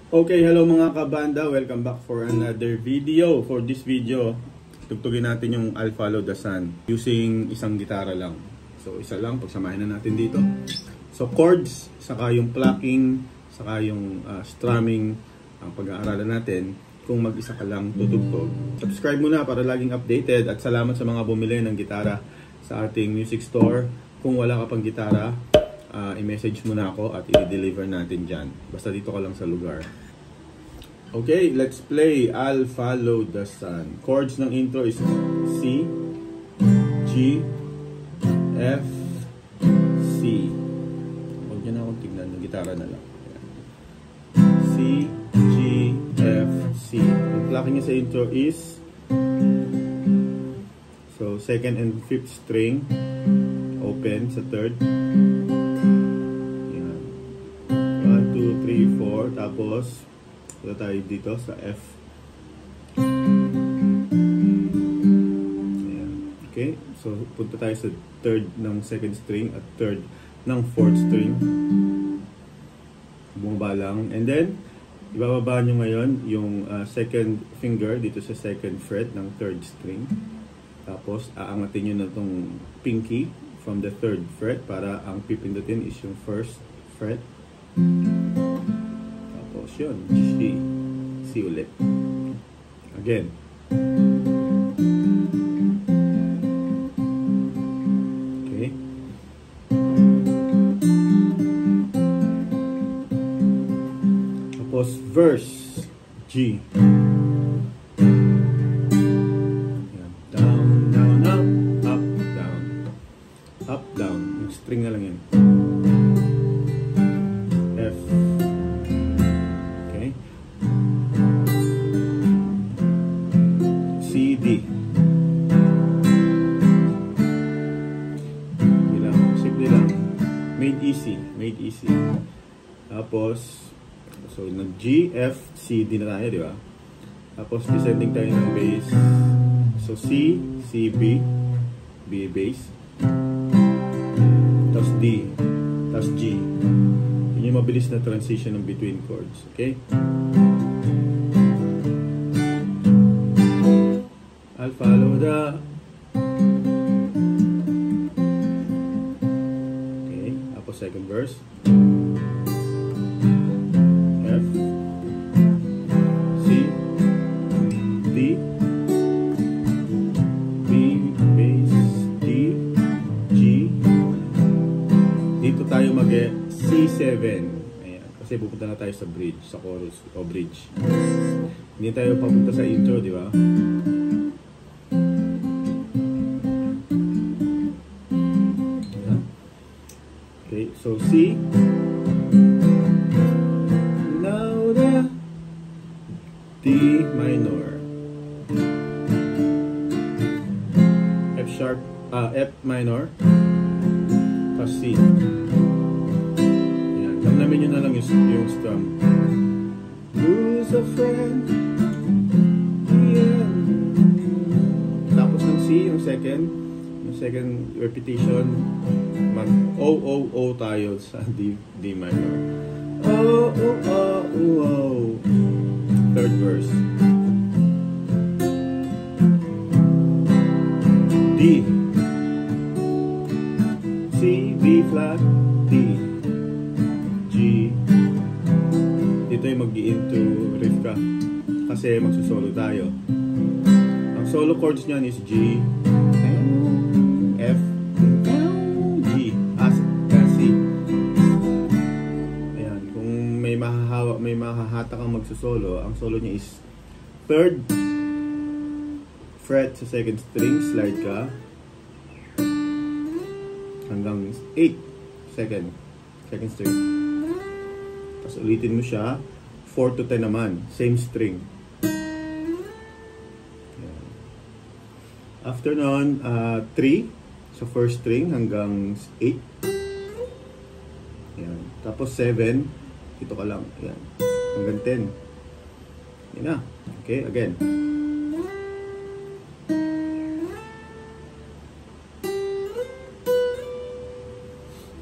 Okay, hello mga kabanda. Welcome back for another video. For this video, tugtugin natin yung I'll Follow the Sun using isang gitara lang. So, isa lang. Pagsamahin na natin dito. So, chords, saka yung plucking, saka yung strumming, ang pag-aaralan natin kung mag-isa ka lang tutugtog. Subscribe muna para laging updated at salamat sa mga bumili ng gitara sa ating music store. Kung wala ka pang gitara, i-message mo na ako at i-deliver natin dyan. Basta dito ka lang sa lugar. Okay, let's play I'll Follow the Sun. Chords ng intro is C, G, F, C. Huwag nyo na akong tignan, ng gitara na lang. C, G, F, C. Ang plucking niya sa intro is so second and fifth string open sa third. 1, 2, 3, 4. Tapos punta tayo dito sa F. Ayan. Okay, so punta tayo sa third ng second string at third ng fourth string. Bumaba lang. And then ibababa nyo ngayon yung second finger dito sa second fret ng third string. Tapos aangatin nyo na itong pinky from the third fret para ang pipindutin is yung first fret. Tapos yun, G, C ulit. Again. Okay. Tapos verse, G. Yan. Down, down, up, up, down. Up, down. Yung string na lang yan. F. Okay. C, D. Simple lang. Made easy. Made easy. Tapos, so nag G, F, C, D na tayo, di ba? Tapos descending tayo ng bass. So C, C, B, B bass. Tapos D, tapos G. Yun yung mabilis na transition ng between chords. Okay? I'll follow the... Okay, tapos second verse. F, C, D, B, bass, D, G. Dito tayo mag-C7. Ayan, kasi pupunta na tayo sa bridge, sa chorus o bridge. Hindi tayo papunta sa intro, di ba? Okay, so C. Now the D minor. F sharp, F minor. Tapos C. Ayan, damdamin nyo na lang yung strum. Lose a friend. Yeah. Tapos ng C, yung second repetition, mag O, O, O tayo sa D minor. O, O, O, O, O. Third verse. D. C, B flat, D, G. Dito yung mag-i-into riff ka kasi magsusolo tayo. Ang solo chords niyan is G, F, G, C. Ayan, kung may mahahata kang magsusolo, ang solo niya is third fret sa second string, slide ka hanggang 8 second string. Tapos ulitin mo siya 4 to 10 naman, same string. Ayan. After nun 3 sa first string hanggang 8. Ayan. Tapos 7 dito ka lang. Ayan. Hanggang 10. Ayan na. Okay, again.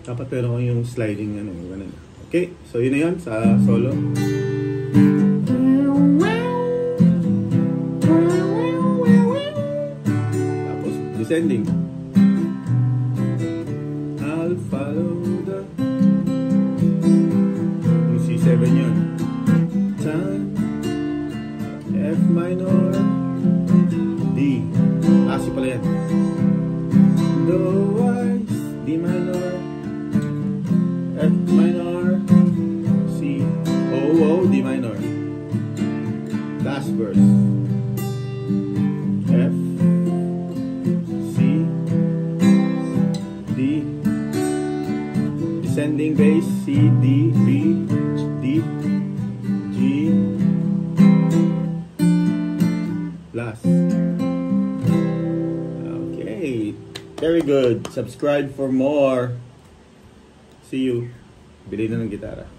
Dapat pero yung sliding ano, ganun. Okay, so yun na yun sa solo. descending. I'll follow the... Yung C7 yun. Time, F minor, D. C pala yan. Do, wise, D minor, F minor, C, O, D minor. Last verse. F, C, D, descending bass, C, D, B, D, G, last. Okay, very good. Subscribe for more. See you. Bili na ng gitara.